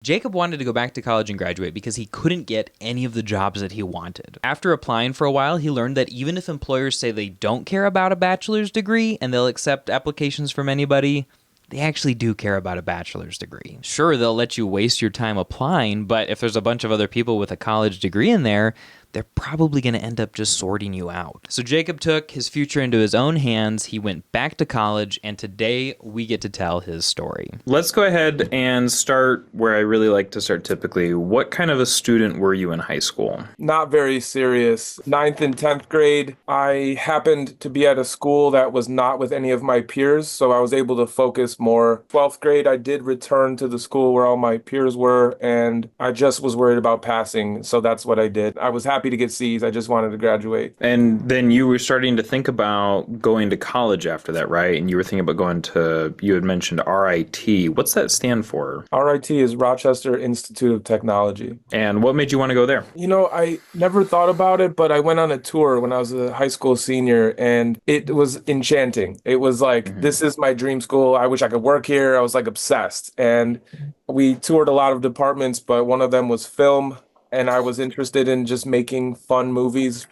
Jacob wanted to go back to college and graduate because he couldn't get any of the jobs that he wanted. After applying for a while, he learned that even if employers say they don't care about a bachelor's degree and they'll accept applications from anybody, they actually do care about a bachelor's degree. Sure, they'll let you waste your time applying, but if there's a bunch of other people with a college degree in there, they're probably going to end up just sorting you out. So Jacob took his future into his own hands. He went back to college, and today we get to tell his story. Let's go ahead and start where I really like to start typically. What kind of a student were you in high school? Not very serious. Ninth and 10th grade, I happened to be at a school that was not with any of my peers, so I was able to focus more. 12th grade, I did return to the school where all my peers were, and I just was worried about passing, so that's what I did. I was happy to get C's. I just wanted to graduate. And then you were starting to think about going to college after that, right? And you were thinking about going to, you had mentioned RIT. What's that stand for? RIT is Rochester Institute of Technology. And what made you want to go there? I never thought about it, but I went on a tour when I was a high school senior, and it was enchanting. It was like, This is my dream school. I wish I could work here. I was like obsessed. And we toured a lot of departments, but one of them was film. And I was interested in just making fun movies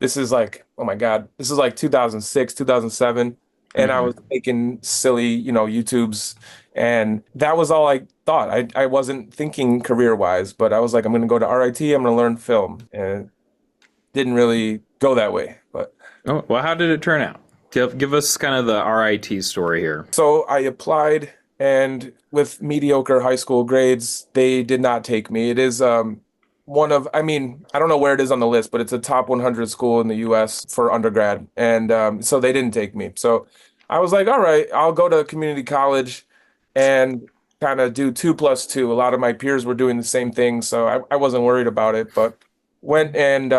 this is like 2006, 2007. And I was making silly, YouTubes. And that was all I thought. I wasn't thinking career-wise, but I was like, I'm going to go to RIT. I'm going to learn film. And it didn't really go that way. But Oh, well, how did it turn out? Give us kind of the RIT story here. so I applied, and with mediocre high school grades, they did not take me. It is I don't know where it is on the list, but it's a top 100 school in the US for undergrad. And so they didn't take me. So I was like, all right, I'll go to community college and kind of do 2+2. A lot of my peers were doing the same thing, so I wasn't worried about it, but went and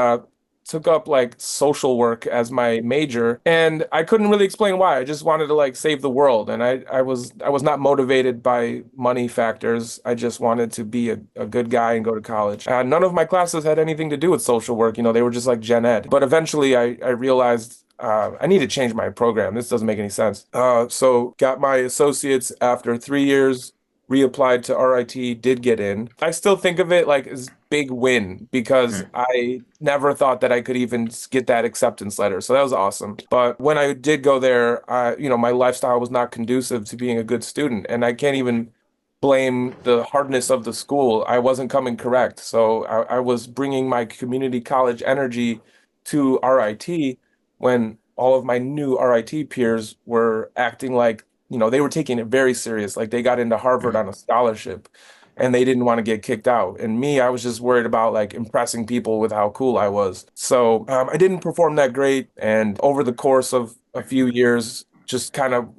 took up like social work as my major, and I couldn't really explain why. I just wanted to like save the world, and I was not motivated by money factors. I just wanted to be a good guy and go to college. None of my classes had anything to do with social work. They were just like gen ed. But eventually I realized I need to change my program. This doesn't make any sense. So got my associates after 3 years, reapplied to RIT, did get in. I still think of it like as big win because I never thought that I could even get that acceptance letter. So that was awesome. But when I did go there, my lifestyle was not conducive to being a good student. And I can't even blame the hardness of the school. I wasn't coming correct. So I was bringing my community college energy to RIT when all of my new RIT peers were acting like, they were taking it very serious. Like they got into Harvard on a scholarship and they didn't want to get kicked out. And me, I was just worried about like impressing people with how cool I was. So I didn't perform that great. And over the course of a few years, just kind of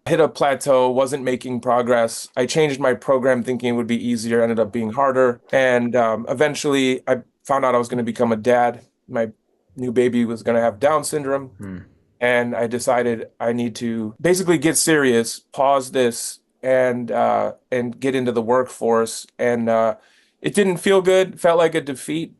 hit a plateau, wasn't making progress. I changed my program thinking it would be easier, ended up being harder. And eventually I found out I was going to become a dad. My new baby was going to have Down syndrome. And I decided I need to basically get serious, pause this, and get into the workforce. And it didn't feel good, felt like a defeat,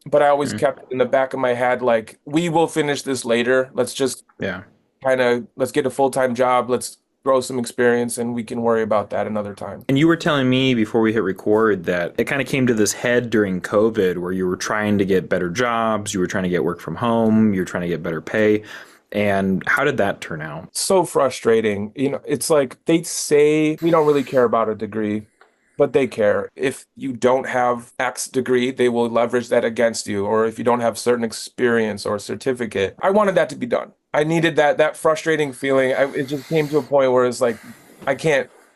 but I always kept it in the back of my head, like, we will finish this later. Let's just let's get a full-time job. Let's grow some experience, and we can worry about that another time. And you were telling me before we hit record that it kind of came to this head during COVID where you were trying to get better jobs, you were trying to get work from home, you were trying to get better pay. And how did that turn out? So frustrating. It's like they say we don't really care about a degree, but they care. If you don't have X degree, they will leverage that against you. Or if you don't have certain experience or certificate. I wanted that to be done. I needed that frustrating feeling. It just came to a point where it's like,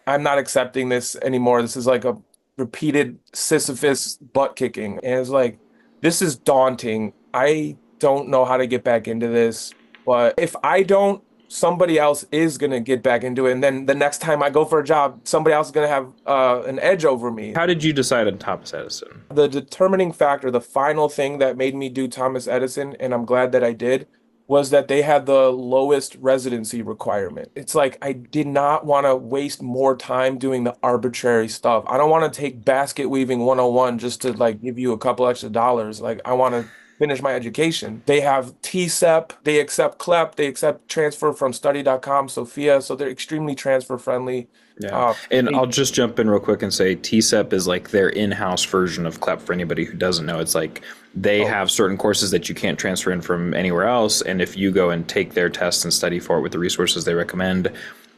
I'm not accepting this anymore. This is like a repeated Sisyphus butt kicking. And it's like, this is daunting. I don't know how to get back into this. But if I don't, somebody else is going to get back into it. And then the next time I go for a job, somebody else is going to have an edge over me. How did you decide on Thomas Edison? The determining factor, the final thing that made me do Thomas Edison, and I'm glad that I did, was that they had the lowest residency requirement. It's like I did not want to waste more time doing the arbitrary stuff. I don't want to take basket weaving 101 just to like give you a couple extra dollars. Like I want to finish my education. They have TSEP, they accept CLEP, they accept transfer from study.com, Sophia, so they're extremely transfer friendly. Yeah. And They, I'll just jump in real quick and say TSEP is like their in-house version of CLEP for anybody who doesn't know. It's like they oh, have certain courses that you can't transfer in from anywhere else. And if you go and take their test and study for it with the resources they recommend,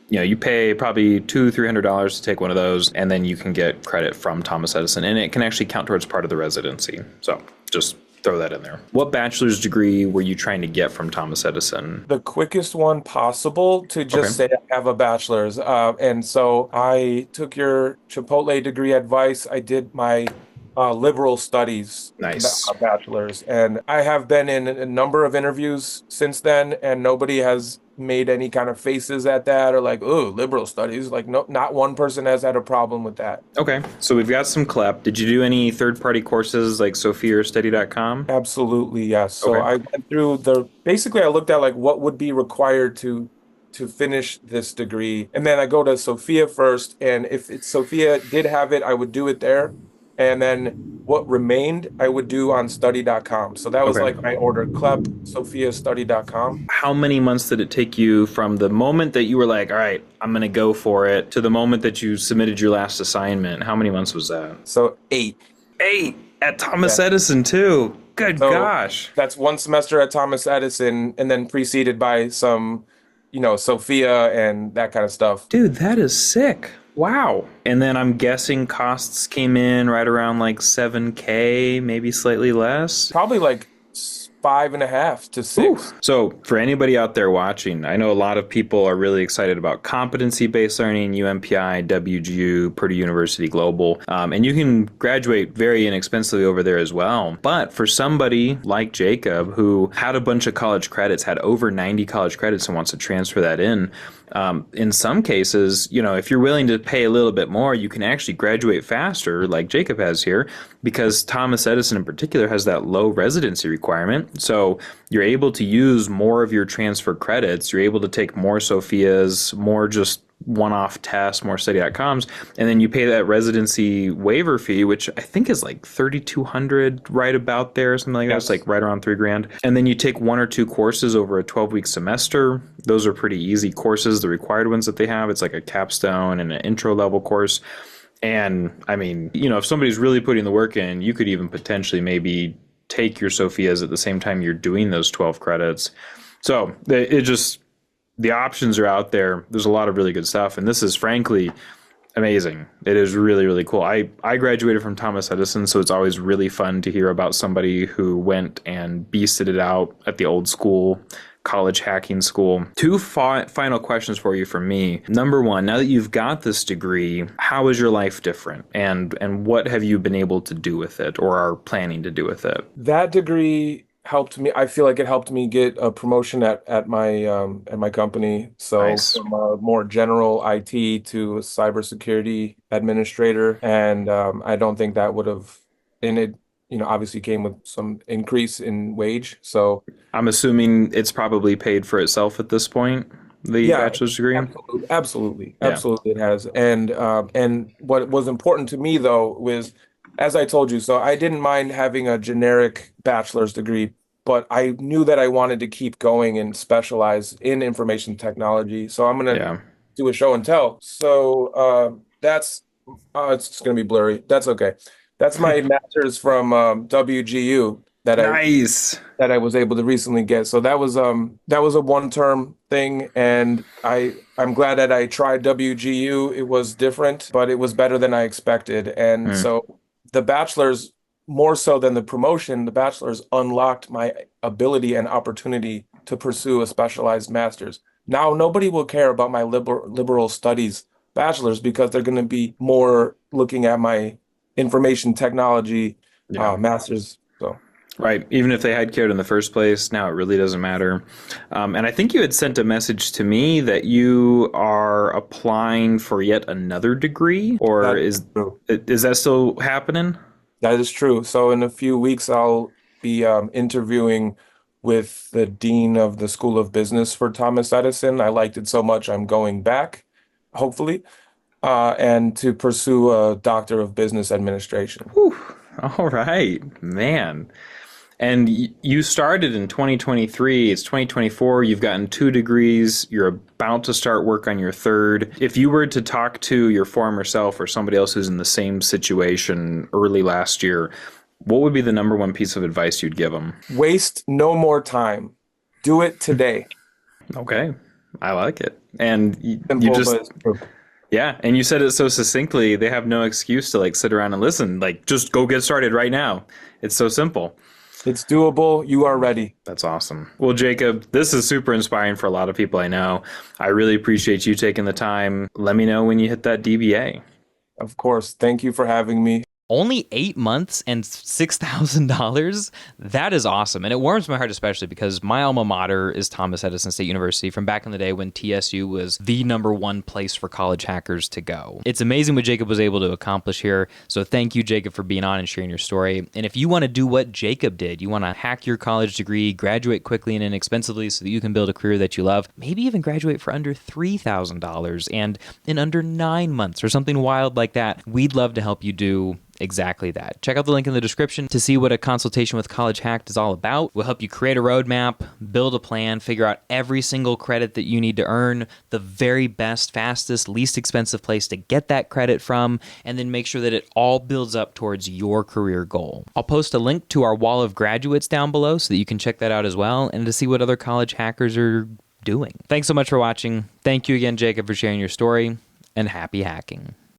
you pay probably $200-300 to take one of those, and then you can get credit from Thomas Edison, and it can actually count towards part of the residency. So just throw that in there. What bachelor's degree were you trying to get from Thomas Edison? the quickest one possible to just Okay. say I have a bachelor's. And so I took your Chipotle degree advice. I did my liberal studies Nice. bachelor's, and I have been in a number of interviews since then, and nobody has made any kind of faces at that or like, oh, liberal studies. Like, no, not one person has had a problem with that. Okay. So we've got some CLEP. Did you do any third-party courses like Sophia or Study.com? Absolutely, yes. So Okay. I went through basically I looked at like what would be required to finish this degree. And then I go to Sophia first, and if Sophia did have it, I would do it there. And then what remained, I would do on study.com. So that was Okay. like my order, CLEP, Sophia, study.com. How many months did it take you from the moment that you were like, all right, I'm going to go for it, to the moment that you submitted your last assignment? How many months was that? So 8. 8 at Thomas Yeah. Edison, too. Good So gosh. that's one semester at Thomas Edison, and then preceded by some, Sophia and that kind of stuff. Dude, that is sick. Wow. And then I'm guessing costs came in right around like 7K, maybe slightly less. Probably like 5.5 to 6. So, for anybody out there watching, I know a lot of people are really excited about competency-based learning, UMPI, WGU, Purdue University Global, and you can graduate very inexpensively over there as well. But for somebody like Jacob, who had a bunch of college credits, had over 90 college credits and wants to transfer that in some cases, if you're willing to pay a little bit more, you can actually graduate faster, like Jacob has here, because Thomas Edison in particular has that low residency requirement. So you're able to use more of your transfer credits. You're able to take more Sophias, more just one-off tests, more study.coms, and then you pay that residency waiver fee, which I think is like $3,200, right about there, something like that. It's like right around $3,000. And then you take 1 or 2 courses over a 12-week semester. Those are pretty easy courses, the required ones that they have. It's like a capstone and an intro level course. And I mean, if somebody's really putting the work in, you could even potentially maybe take your Sophias at the same time you're doing those 12 credits. So the options are out there. There's a lot of really good stuff. And this is frankly amazing. It is really, really cool. I graduated from Thomas Edison, so it's always really fun to hear about somebody who went and beasted it out at the old school, college hacking school. 2 final questions for you from me. Number 1, now that you've got this degree, how is your life different? And what have you been able to do with it or are planning to do with it? That degree helped me. I feel like it helped me get a promotion at my company. So Nice. from a more general IT to a cybersecurity administrator, and I don't think that would have, and it obviously came with some increase in wage. So I'm assuming it's probably paid for itself at this point, the yeah, bachelor's degree? absolutely, Yeah. absolutely it has. And what was important to me though was, as I told you, so I didn't mind having a generic bachelor's degree, but I knew that I wanted to keep going and specialize in information technology. So I'm gonna Yeah. do a show and tell. So that's it's gonna be blurry. That's okay. That's my master's from WGU Nice. that I was able to recently get. So that was a 1-term thing, and I'm glad that I tried WGU. It was different, but it was better than I expected. And so the bachelor's, more so than the promotion, the bachelor's unlocked my ability and opportunity to pursue a specialized master's. Now nobody will care about my liberal studies bachelor's because they're going to be more looking at my information technology Yeah. master's. So Right. Even if they had cared in the first place, now it really doesn't matter. And I think you had sent a message to me that you are applying for yet another degree, or that's true. is that still happening? That is true. So in a few weeks, I'll be interviewing with the dean of the School of Business for Thomas Edison. I liked it so much, I'm going back, hopefully, and to pursue a Doctor of Business Administration. Whew. All right, man. And you started in 2023. It's 2024. You've gotten 2 degrees. You're about to start work on your 3rd. If you were to talk to your former self or somebody else who's in the same situation early last year, what would be the number one piece of advice you'd give them? Waste no more time. Do it today. Okay. I like it. And you Simple, just, but it's true. yeah. And you said it so succinctly. They have no excuse to like sit around and listen. Like, just go get started right now. It's so simple. It's doable. You are ready. That's awesome. Well, Jacob, this is super inspiring for a lot of people I know. I really appreciate you taking the time. Let me know when you hit that DBA. Of course. Thank you for having me. Only 8 months and $6,000? That is awesome. And it warms my heart, especially because my alma mater is Thomas Edison State University from back in the day when TSU was the #1 place for college hackers to go. It's amazing what Jacob was able to accomplish here. So thank you, Jacob, for being on and sharing your story. And if you want to do what Jacob did, you want to hack your college degree, graduate quickly and inexpensively so that you can build a career that you love, maybe even graduate for under $3,000 and in under 9 months or something wild like that, we'd love to help you do exactly that. Check out the link in the description to see what a consultation with College Hacked is all about. We'll help you create a roadmap, build a plan, figure out every single credit that you need to earn, the very best, fastest, least expensive place to get that credit from, and then make sure that it all builds up towards your career goal. I'll post a link to our wall of graduates down below so that you can check that out as well and to see what other college hackers are doing. Thanks so much for watching. Thank you again, Jacob, for sharing your story, and happy hacking.